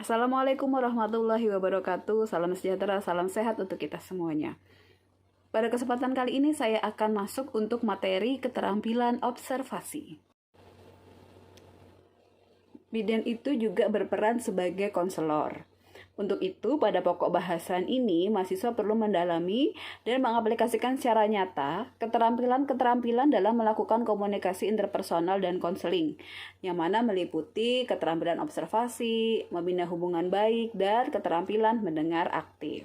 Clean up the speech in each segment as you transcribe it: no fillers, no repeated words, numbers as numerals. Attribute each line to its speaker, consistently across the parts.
Speaker 1: Assalamualaikum warahmatullahi wabarakatuh. Salam sejahtera, salam sehat untuk kita semuanya. Pada kesempatan kali ini saya akan masuk untuk materi keterampilan observasi. Bidan itu juga berperan sebagai konselor. Untuk itu, pada pokok bahasan ini, mahasiswa perlu mendalami dan mengaplikasikan secara nyata keterampilan-keterampilan dalam melakukan komunikasi interpersonal dan konseling, yang mana meliputi keterampilan observasi, membina hubungan baik, dan keterampilan mendengar aktif.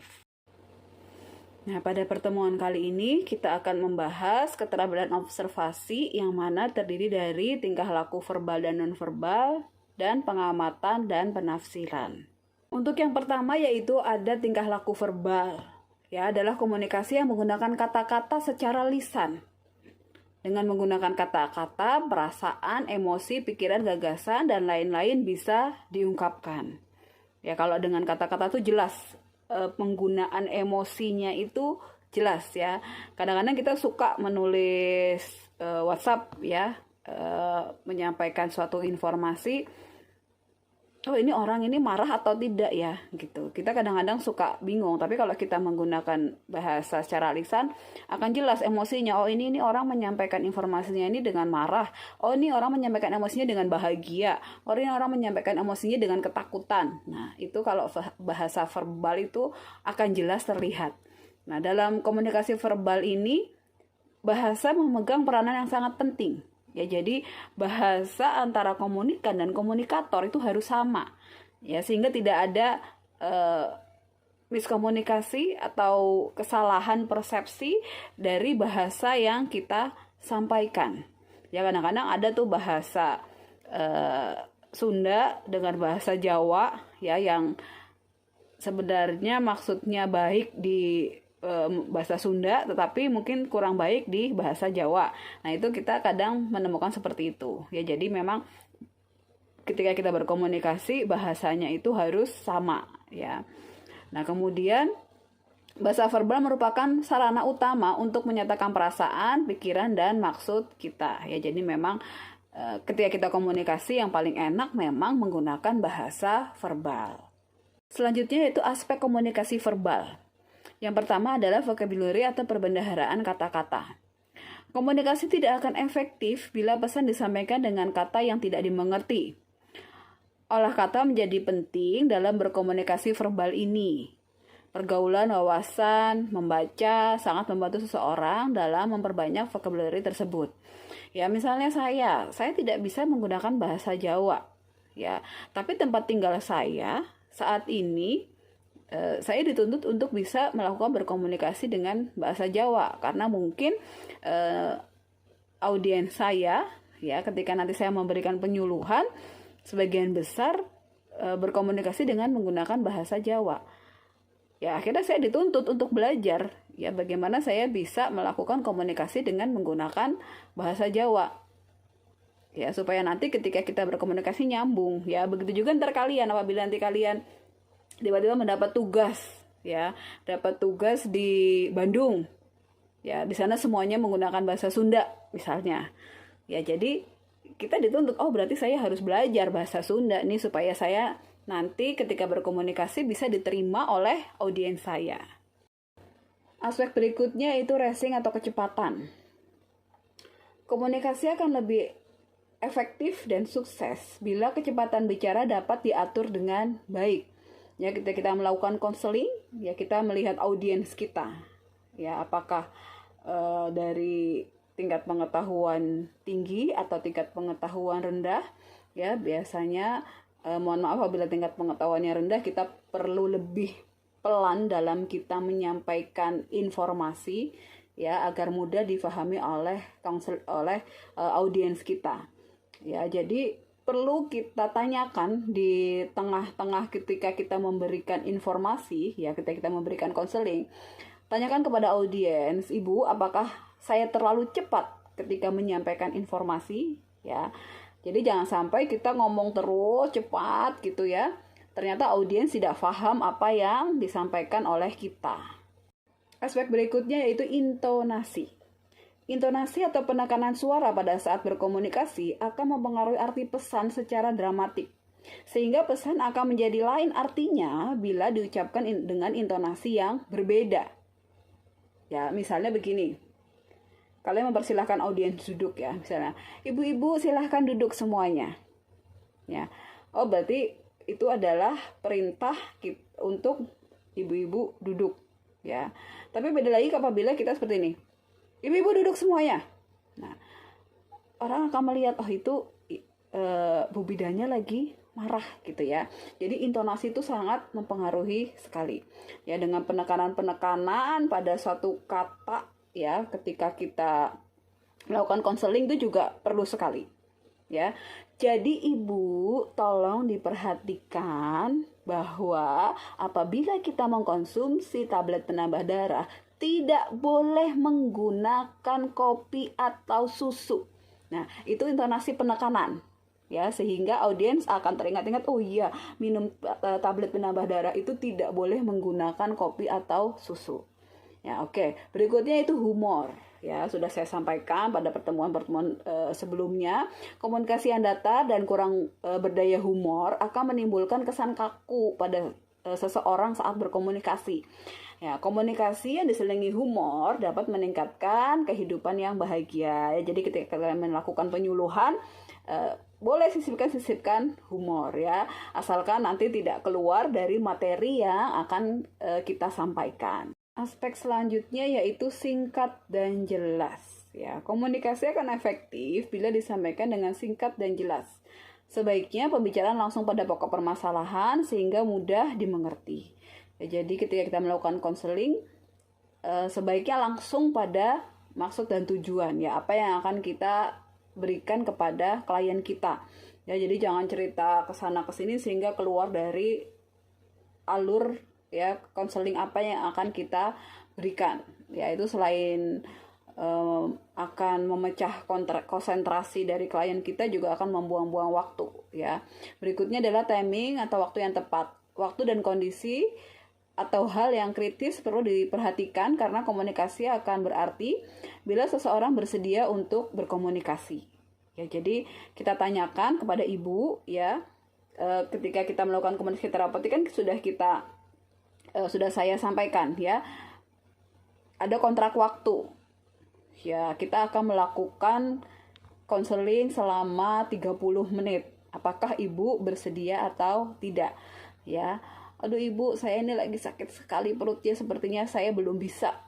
Speaker 1: Nah, pada pertemuan kali ini kita akan membahas keterampilan observasi yang mana terdiri dari tingkah laku verbal dan nonverbal, dan pengamatan dan penafsiran. Untuk yang pertama yaitu ada tingkah laku verbal. Ya, adalah komunikasi yang menggunakan kata-kata secara lisan. Dengan menggunakan kata-kata, perasaan, emosi, pikiran, gagasan, dan lain-lain bisa diungkapkan. Ya, kalau dengan kata-kata itu jelas, penggunaan emosinya itu jelas ya. Kadang-kadang kita suka menulis WhatsApp ya, menyampaikan suatu informasi. Oh, ini orang ini marah atau tidak ya gitu. Kita kadang-kadang suka bingung, tapi kalau kita menggunakan bahasa secara lisan akan jelas emosinya. Oh, ini orang menyampaikan informasinya ini dengan marah. Oh, ini orang menyampaikan emosinya dengan bahagia. Oh, ini orang menyampaikan emosinya dengan ketakutan. Nah, itu kalau bahasa verbal itu akan jelas terlihat. Nah, dalam komunikasi verbal ini bahasa memegang peranan yang sangat penting. Ya, jadi bahasa antara komunikan dan komunikator itu harus sama. Ya, sehingga tidak ada miskomunikasi atau kesalahan persepsi dari bahasa yang kita sampaikan. Ya, kadang-kadang ada tuh bahasa Sunda dengan bahasa Jawa ya yang sebenarnya maksudnya baik di bahasa Sunda tetapi mungkin kurang baik di bahasa Jawa. Nah, itu kita kadang menemukan seperti itu. Ya, jadi memang ketika kita berkomunikasi bahasanya itu harus sama ya. Nah, kemudian bahasa verbal merupakan sarana utama untuk menyatakan perasaan, pikiran, dan maksud kita. Ya, jadi memang ketika kita komunikasi yang paling enak memang menggunakan bahasa verbal. Selanjutnya yaitu aspek komunikasi verbal. Yang pertama adalah vocabulary atau perbendaharaan kata-kata. Komunikasi tidak akan efektif bila pesan disampaikan dengan kata yang tidak dimengerti. Olah kata menjadi penting dalam berkomunikasi verbal ini. Pergaulan wawasan, membaca sangat membantu seseorang dalam memperbanyak vocabulary tersebut. Ya, misalnya saya tidak bisa menggunakan bahasa Jawa. Ya, tapi tempat tinggal saya saat ini saya dituntut untuk bisa melakukan berkomunikasi dengan bahasa Jawa karena mungkin audiens saya ya ketika nanti saya memberikan penyuluhan sebagian besar berkomunikasi dengan menggunakan bahasa Jawa. Ya, akhirnya saya dituntut untuk belajar ya bagaimana saya bisa melakukan komunikasi dengan menggunakan bahasa Jawa. Ya, supaya nanti ketika kita berkomunikasi nyambung ya. Begitu juga ntar kalian apabila nanti kalian tiba-tiba mendapat tugas ya, dapat tugas di Bandung. Ya, di sana semuanya menggunakan bahasa Sunda misalnya. Ya, jadi kita dituntut, oh berarti saya harus belajar bahasa Sunda nih supaya saya nanti ketika berkomunikasi bisa diterima oleh audiens saya. Aspek berikutnya itu racing atau kecepatan. Komunikasi akan lebih efektif dan sukses bila kecepatan bicara dapat diatur dengan baik. Ya, kita melakukan konseling, ya kita melihat audiens kita. Ya, apakah dari tingkat pengetahuan tinggi atau tingkat pengetahuan rendah. Ya, biasanya mohon maaf apabila tingkat pengetahuannya rendah, kita perlu lebih pelan dalam kita menyampaikan informasi ya agar mudah difahami oleh audiens kita. Ya, jadi perlu kita tanyakan di tengah-tengah ketika kita memberikan informasi, ya ketika kita memberikan konseling, tanyakan kepada audiens, Ibu, apakah saya terlalu cepat ketika menyampaikan informasi, ya. Jadi jangan sampai kita ngomong terus cepat gitu ya. Ternyata audiens tidak paham apa yang disampaikan oleh kita. Aspek berikutnya yaitu intonasi. Intonasi atau penekanan suara pada saat berkomunikasi akan mempengaruhi arti pesan secara dramatik. Sehingga pesan akan menjadi lain artinya bila diucapkan dengan intonasi yang berbeda. Ya, misalnya begini. Kalian mempersilahkan audiens duduk ya, misalnya, ibu-ibu silahkan duduk semuanya. Ya, oh berarti itu adalah perintah untuk ibu-ibu duduk. Ya, tapi beda lagi apabila kita seperti ini, ibu-ibu duduk semuanya. Nah, orang akan melihat, oh itu Bu Bidannya lagi marah gitu ya. Jadi intonasi itu sangat mempengaruhi sekali. Ya, dengan penekanan-penekanan pada suatu kata ya, ketika kita melakukan konseling itu juga perlu sekali. Ya. Jadi ibu tolong diperhatikan bahwa apabila kita mengkonsumsi tablet penambah darah, tidak boleh menggunakan kopi atau susu. Nah, itu intonasi penekanan. Ya, sehingga audiens akan teringat-ingat, oh iya, minum tablet penambah darah itu tidak boleh menggunakan kopi atau susu. Ya, oke. Berikutnya itu humor. Ya, sudah saya sampaikan pada pertemuan-pertemuan sebelumnya, komunikasi yang datar dan kurang berdaya humor akan menimbulkan kesan kaku pada seseorang saat berkomunikasi. Ya, komunikasi yang diselingi humor dapat meningkatkan kehidupan yang bahagia. Ya, jadi ketika kalian melakukan penyuluhan, boleh sisipkan humor ya, asalkan nanti tidak keluar dari materi yang akan kita sampaikan. Aspek selanjutnya yaitu singkat dan jelas. Ya, komunikasi akan efektif bila disampaikan dengan singkat dan jelas. Sebaiknya pembicaraan langsung pada pokok permasalahan sehingga mudah dimengerti. Ya, jadi ketika kita melakukan konseling, sebaiknya langsung pada maksud dan tujuan. Ya, apa yang akan kita berikan kepada klien kita. Ya, jadi jangan cerita kesana kesini sehingga keluar dari alur ya konseling apa yang akan kita berikan. Ya, itu selain akan memecah konsentrasi dari klien kita, juga akan membuang-buang waktu ya. Berikutnya adalah timing atau waktu yang tepat. Waktu dan kondisi atau hal yang kritis perlu diperhatikan karena komunikasi akan berarti bila seseorang bersedia untuk berkomunikasi. Ya, jadi kita tanyakan kepada ibu ya, ketika kita melakukan komunikasi terapeutik kan sudah saya sampaikan ya, ada kontrak waktu. Ya, kita akan melakukan konseling selama 30 menit. Apakah ibu bersedia atau tidak? Ya. Aduh ibu, saya ini lagi sakit sekali perutnya, sepertinya saya belum bisa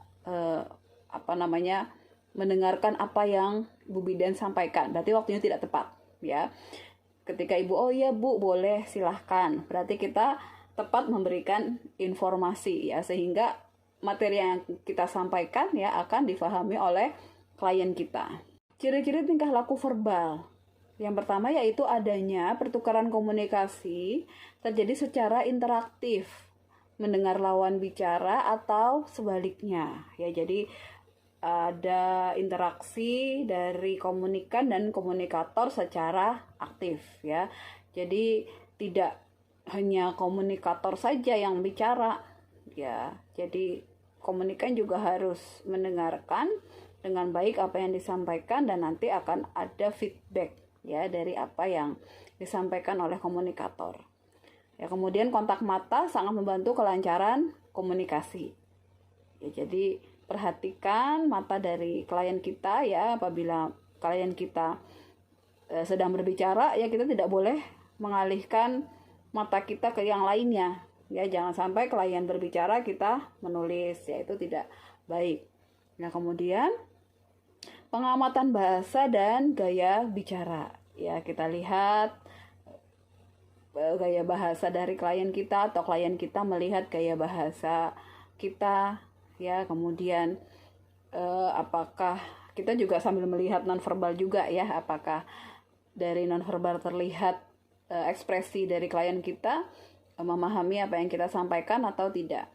Speaker 1: mendengarkan apa yang Bu Bidan sampaikan. Berarti waktunya tidak tepat, ya. Ketika ibu, oh iya Bu, boleh, silahkan. Berarti kita tepat memberikan informasi ya, sehingga materi yang kita sampaikan ya akan difahami oleh klien kita. Ciri-ciri tingkah laku verbal. Yang pertama yaitu adanya pertukaran komunikasi terjadi secara interaktif, mendengar lawan bicara atau sebaliknya. Ya, jadi ada interaksi dari komunikan dan komunikator secara aktif ya. Jadi tidak hanya komunikator saja yang bicara ya. Jadi komunikan juga harus mendengarkan dengan baik apa yang disampaikan dan nanti akan ada feedback ya dari apa yang disampaikan oleh komunikator. Ya, kemudian kontak mata sangat membantu kelancaran komunikasi. Ya, jadi perhatikan mata dari klien kita ya, apabila klien kita sedang berbicara ya, kita tidak boleh mengalihkan mata kita ke yang lainnya. Ya, jangan sampai klien berbicara kita menulis, ya itu tidak baik. Nah, kemudian pengamatan bahasa dan gaya bicara. Ya, kita lihat gaya bahasa dari klien kita atau klien kita melihat gaya bahasa kita ya. Kemudian apakah kita juga sambil melihat nonverbal juga ya, apakah dari nonverbal terlihat ekspresi dari klien kita memahami apa yang kita sampaikan atau tidak.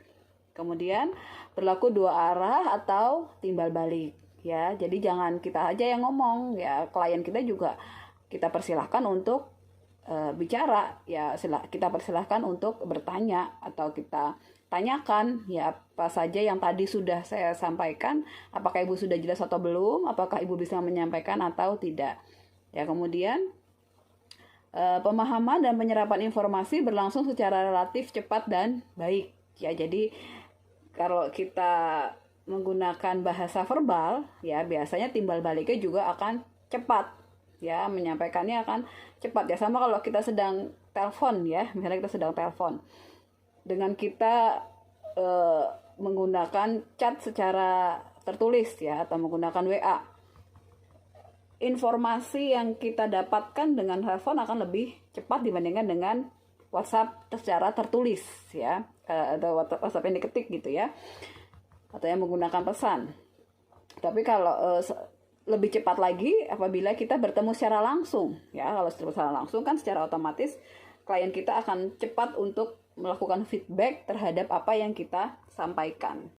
Speaker 1: Kemudian berlaku dua arah atau timbal balik ya. Jadi jangan kita aja yang ngomong ya, klien kita juga kita persilahkan untuk bicara ya, kita persilahkan untuk bertanya atau kita tanyakan ya apa saja yang tadi sudah saya sampaikan, apakah ibu sudah jelas atau belum, apakah ibu bisa menyampaikan atau tidak ya. Kemudian pemahaman dan penyerapan informasi berlangsung secara relatif cepat dan baik. Ya, jadi kalau kita menggunakan bahasa verbal, ya biasanya timbal baliknya juga akan cepat. Ya, menyampaikannya akan cepat. Ya, sama kalau kita sedang telepon ya, misalnya kita sedang telepon. Dengan kita menggunakan chat secara tertulis ya, atau menggunakan WA, informasi yang kita dapatkan dengan telepon akan lebih cepat dibandingkan dengan WhatsApp secara tertulis ya, atau WhatsApp yang diketik gitu ya, atau yang menggunakan pesan. Tapi kalau lebih cepat lagi apabila kita bertemu secara langsung ya. Kalau secara langsung kan secara otomatis klien kita akan cepat untuk melakukan feedback terhadap apa yang kita sampaikan.